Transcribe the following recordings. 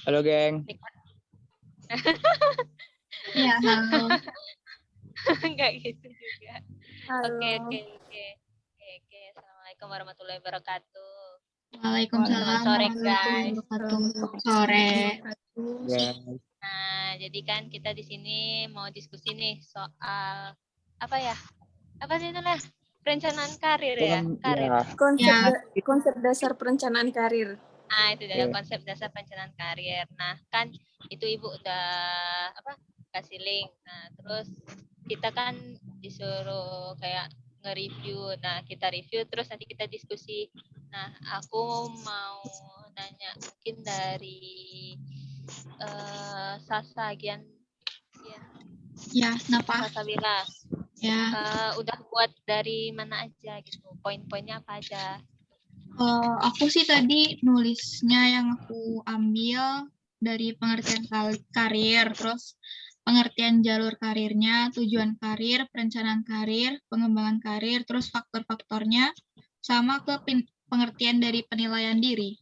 Halo, geng. Iya, halo. Enggak gitu juga. Halo. Oke. Assalamualaikum warahmatullahi wabarakatuh. Waalaikumsalam Sore, warahmatullahi guys. wabarakatuh. Sore. Ya, Nah, jadi kan kita di sini mau diskusi nih soal apa ya? Apa sih itu lah? Perencanaan karir ya? Karir. Konsep dasar perencanaan karir. Nah, itu dia Oke. konsep dasar perencanaan karir. Nah, kan itu Ibu udah kasih link. Nah, terus kita kan disuruh kayak nge-review. Nah, kita review terus nanti kita diskusi. Nah, aku mau nanya mungkin dari Sasa Gian Ya, kenapa? Sasa Wila. Ya, Udah buat dari mana aja gitu? Poin-poinnya apa aja? aku sih tadi nulisnya yang aku ambil dari pengertian karir, terus pengertian jalur karirnya, tujuan karir, perencanaan karir, pengembangan karir, terus faktor-faktornya, sama ke pengertian dari penilaian diri.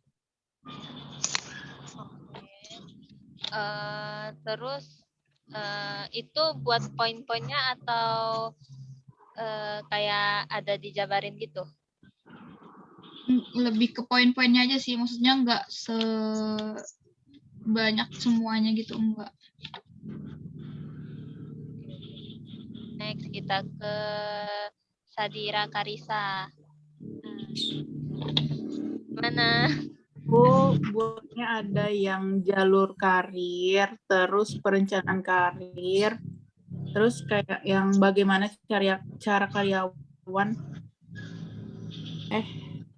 Terus itu buat poin-poinnya atau kayak ada dijabarin gitu? Lebih ke poin-poinnya aja sih, maksudnya nggak sebanyak semuanya gitu, enggak. Next kita ke Sadira Karisa. Mana? Buatnya ada yang jalur karir, terus perencanaan karir, terus kayak yang bagaimana cara karyawan,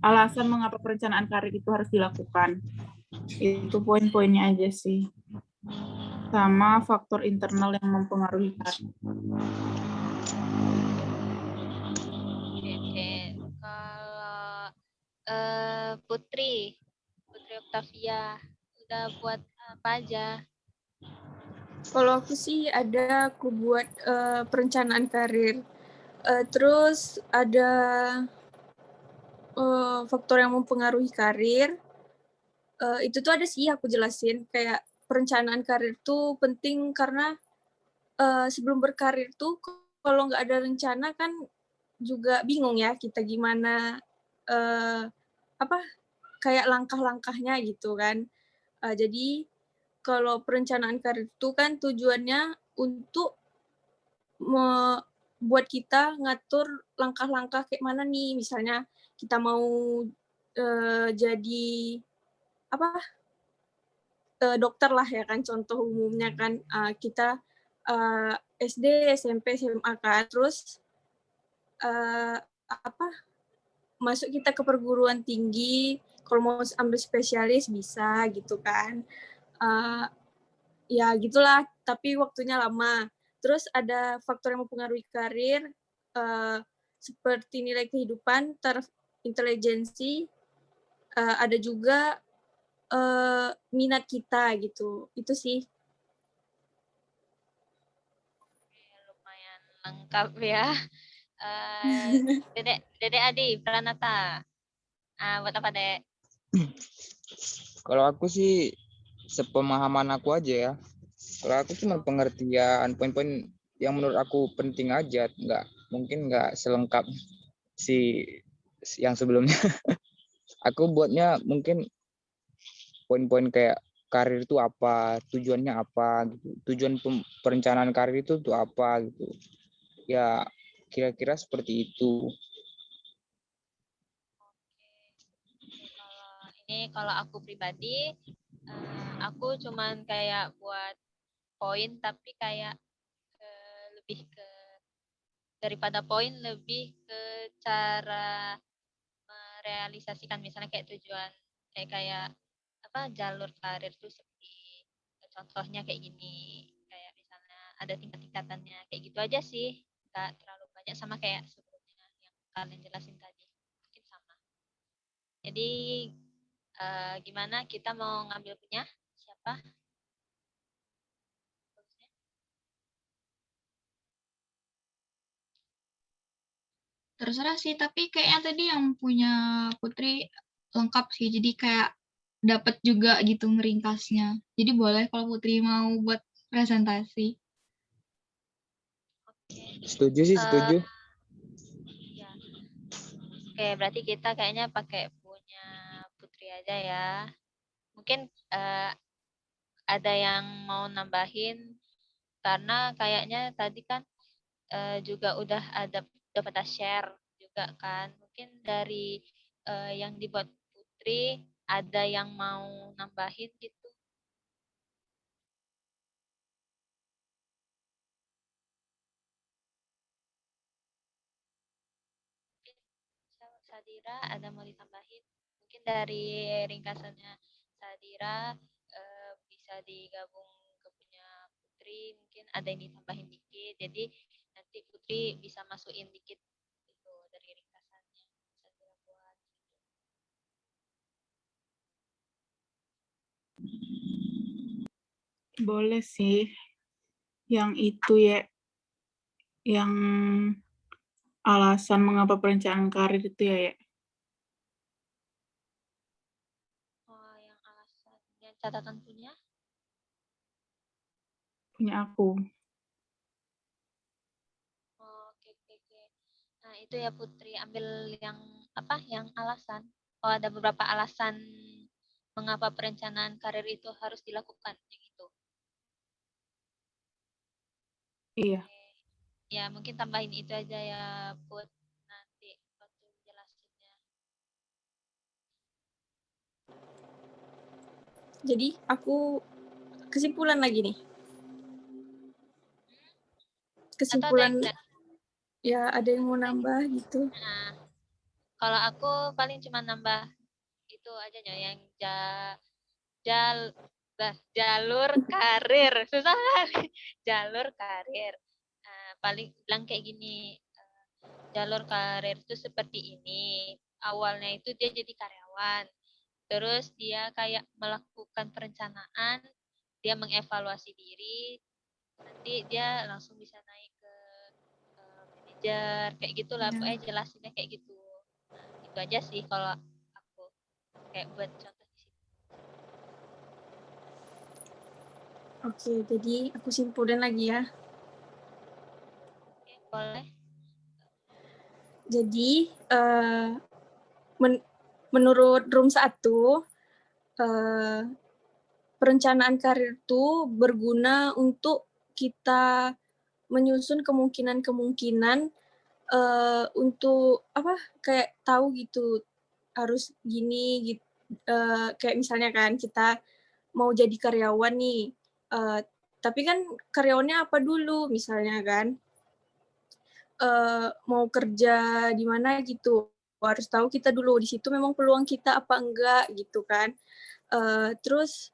alasan mengapa perencanaan karir itu harus dilakukan. Itu poin-poinnya aja sih. Sama faktor internal yang mempengaruhi karir. Oke. Kalau Putri Octavia udah buat apa aja? Kalau aku sih aku buat perencanaan karir. Terus ada faktor yang mempengaruhi karir. Itu tuh ada sih aku jelasin. Kayak perencanaan karir tuh penting karena sebelum berkarir tuh kalau nggak ada rencana kan juga bingung ya kita gimana kayak langkah-langkahnya gitu kan. Jadi kalau perencanaan karir itu kan tujuannya untuk buat kita ngatur langkah-langkah kayak mana nih, misalnya kita mau jadi dokter lah ya kan, contoh umumnya kan kita SD, SMP, SMA kan, terus masuk kita ke perguruan tinggi, kalau mau ambil spesialis bisa gitu kan. Ya gitulah, tapi waktunya lama. Terus ada faktor yang mempengaruhi karir, seperti nilai kehidupan, taraf intelijensi, ada juga minat kita gitu. Itu sih. Lumayan lengkap ya. Dede Adi Pranata. Buat apa, Dek? kalau aku sih sepemahaman aku aja ya. Kalau aku cuma pengertian poin-poin yang menurut aku penting aja, mungkin nggak selengkap si yang sebelumnya. Aku buatnya mungkin poin-poin kayak karir itu apa, tujuannya apa gitu. Tujuan perencanaan karir itu tuh apa gitu. Ya kira-kira seperti itu. Kalau aku pribadi, aku cuman kayak buat poin, tapi kayak lebih ke daripada poin, lebih ke cara merealisasikan, misalnya kayak tujuan kayak apa jalur karir tuh seperti contohnya kayak gini, kayak misalnya ada tingkat-tingkatannya, kayak gitu aja sih, nggak terlalu banyak, sama kayak sebelumnya yang kalian jelasin tadi, mungkin sama. Jadi gimana, kita mau ngambil punya siapa? terserah sih, tapi kayaknya tadi yang punya Putri lengkap sih, jadi kayak dapat juga gitu ngeringkasnya. Jadi boleh kalau Putri mau buat presentasi. Oke. Setuju sih, Eh, setuju. ya. Oke, berarti kita kayaknya pakai punya Putri aja ya. Mungkin ada yang mau nambahin karena kayaknya tadi kan juga udah pada share juga kan. Mungkin dari yang dibuat Putri ada yang mau nambahin gitu. Mungkin Sadira ada mau ditambahin. Mungkin dari ringkasannya Sadira bisa digabung ke punya Putri. Mungkin ada yang ditambahin dikit. Jadi nanti Putri bisa masukin dikit gitu dari ringkasannya. Sadira buat gitu. Boleh sih. Yang itu ya, yang alasan mengapa perencanaan karir itu ya. Oh, yang alasan, yang catatan punya? Punya aku. Oh, oke, oke, oke. Nah, itu ya Putri, ambil yang apa? Yang alasan. Oh, ada beberapa alasan mengapa perencanaan karir itu harus dilakukan, yang itu. Iya. Oke. Ya, mungkin tambahin itu aja ya, Put. Nanti waktu jelasinnya. Jadi aku kesimpulan lagi nih. Atau ada yang Kesimpulan ya ada yang mau nambah gitu. nah, kalau aku paling cuma nambah itu aja yang jal jalur karir susah kali. Jalur karir. Nah, paling bilang kayak gini, jalur karir itu seperti ini. Awalnya itu dia jadi karyawan, terus dia kayak melakukan perencanaan, dia mengevaluasi diri, nanti dia langsung bisa naik ke manajer kayak gitulah. Ya. Pokoknya jelasinnya kayak gitu. Nah, itu aja sih kalau aku kayak buat contoh di sini. Oke, jadi aku simpulin lagi ya. Oke, boleh. Jadi menurut room 1 perencanaan karir itu berguna untuk kita menyusun kemungkinan-kemungkinan untuk apa kayak tahu gitu harus gini gitu. Kayak misalnya kan kita mau jadi karyawan nih, tapi kan karyawannya apa dulu misalnya kan, mau kerja di mana gitu, harus tahu kita dulu di situ memang peluang kita apa enggak gitu kan. Terus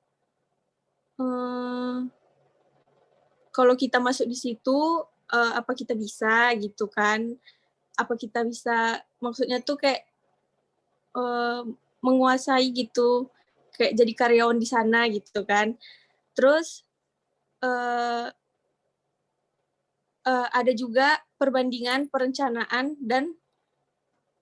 kalau kita masuk di situ, apa kita bisa gitu kan, apa kita bisa maksudnya tuh kayak menguasai gitu, kayak jadi karyawan di sana gitu kan. Terus ada juga perbandingan perencanaan dan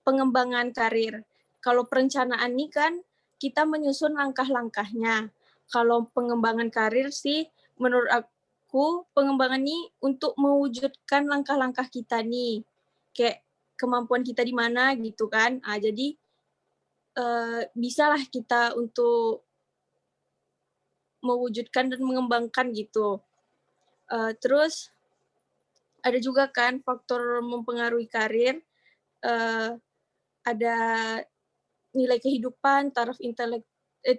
pengembangan karir. Kalau perencanaan ini kan kita menyusun langkah-langkahnya. Kalau pengembangan karir sih menurut aku pengembangan ini untuk mewujudkan langkah-langkah kita nih. Kayak kemampuan kita di mana gitu kan. Jadi bisalah kita untuk mewujudkan dan mengembangkan gitu. Terus ada juga kan faktor mempengaruhi karir, ada nilai kehidupan, taraf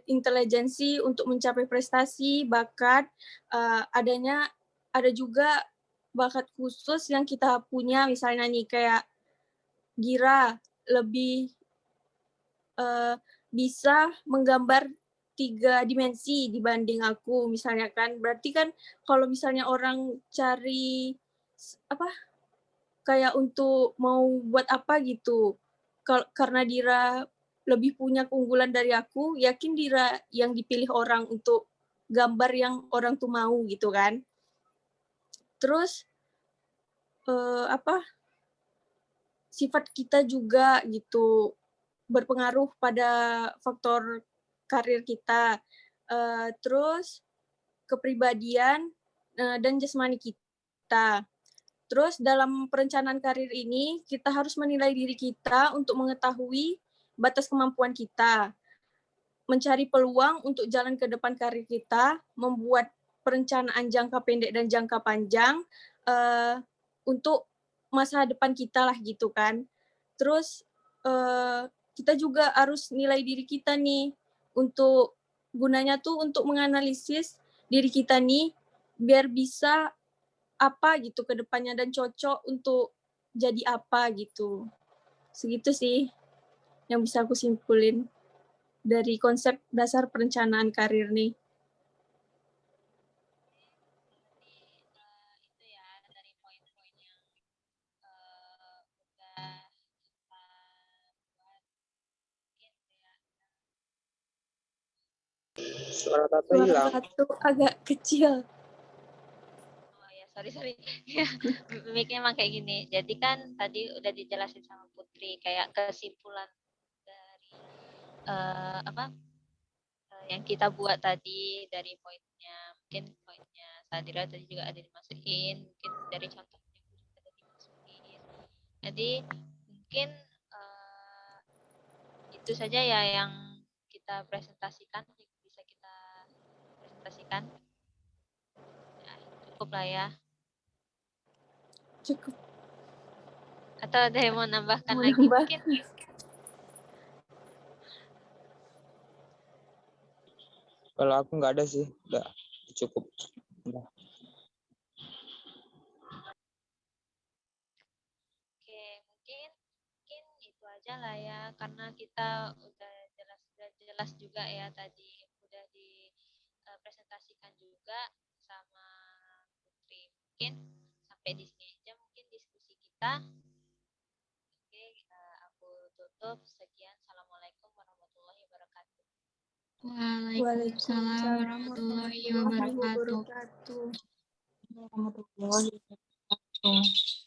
intelijensi untuk mencapai prestasi, bakat, ada juga bakat khusus yang kita punya, misalnya nih kayak Gira lebih bisa menggambar 3 dimensi dibanding aku misalnya kan. Berarti kan kalau misalnya orang cari apa kayak untuk mau buat apa gitu, karena Dira lebih punya keunggulan dari aku, yakin Dira yang dipilih orang untuk gambar yang orang tuh mau gitu kan. Terus apa sifat kita juga gitu berpengaruh pada faktor karir kita. Terus kepribadian dan jasmani kita. Terus dalam perencanaan karir ini kita harus menilai diri kita untuk mengetahui batas kemampuan kita, mencari peluang untuk jalan ke depan karir kita, membuat perencanaan jangka pendek dan jangka panjang untuk masa depan kita lah gitu kan. Terus kita juga harus nilai diri kita nih untuk gunanya tuh untuk menganalisis diri kita nih biar bisa apa gitu ke depannya dan cocok untuk jadi apa gitu. Segitu sih yang bisa aku simpulin dari konsep dasar perencanaan karir nih. Itu ya dari poin-poin yang udah kita buat mungkin kayak Suara Tata Suara hilang. satu agak kecil. oh ya sorry ya mic-nya emang kayak gini. Jadi kan tadi udah dijelasin sama Putri kayak kesimpulan dari yang kita buat tadi dari poinnya mungkin poinnya Sadira tadi juga ada dimasukin mungkin dari contohnya juga ada dimasukin. Jadi mungkin itu saja ya yang kita presentasikan yang bisa kita presentasikan. Ya, cukup lah ya. Cukup Atau ada yang mau nambahkan mau lagi nambah. mungkin? Kalau aku nggak ada sih, udah cukup. Udah. Oke, mungkin itu aja lah ya karena kita udah jelas juga ya tadi udah dipresentasikan juga sama Putri. Mungkin sampai di sini aja mungkin diskusi kita. Oke, aku tutup. Sekian. Assalamualaikum warahmatullahi wabarakatuh. Waalaikumsalam warahmatullahi wabarakatuh. Warahmatullahi wabarakatuh.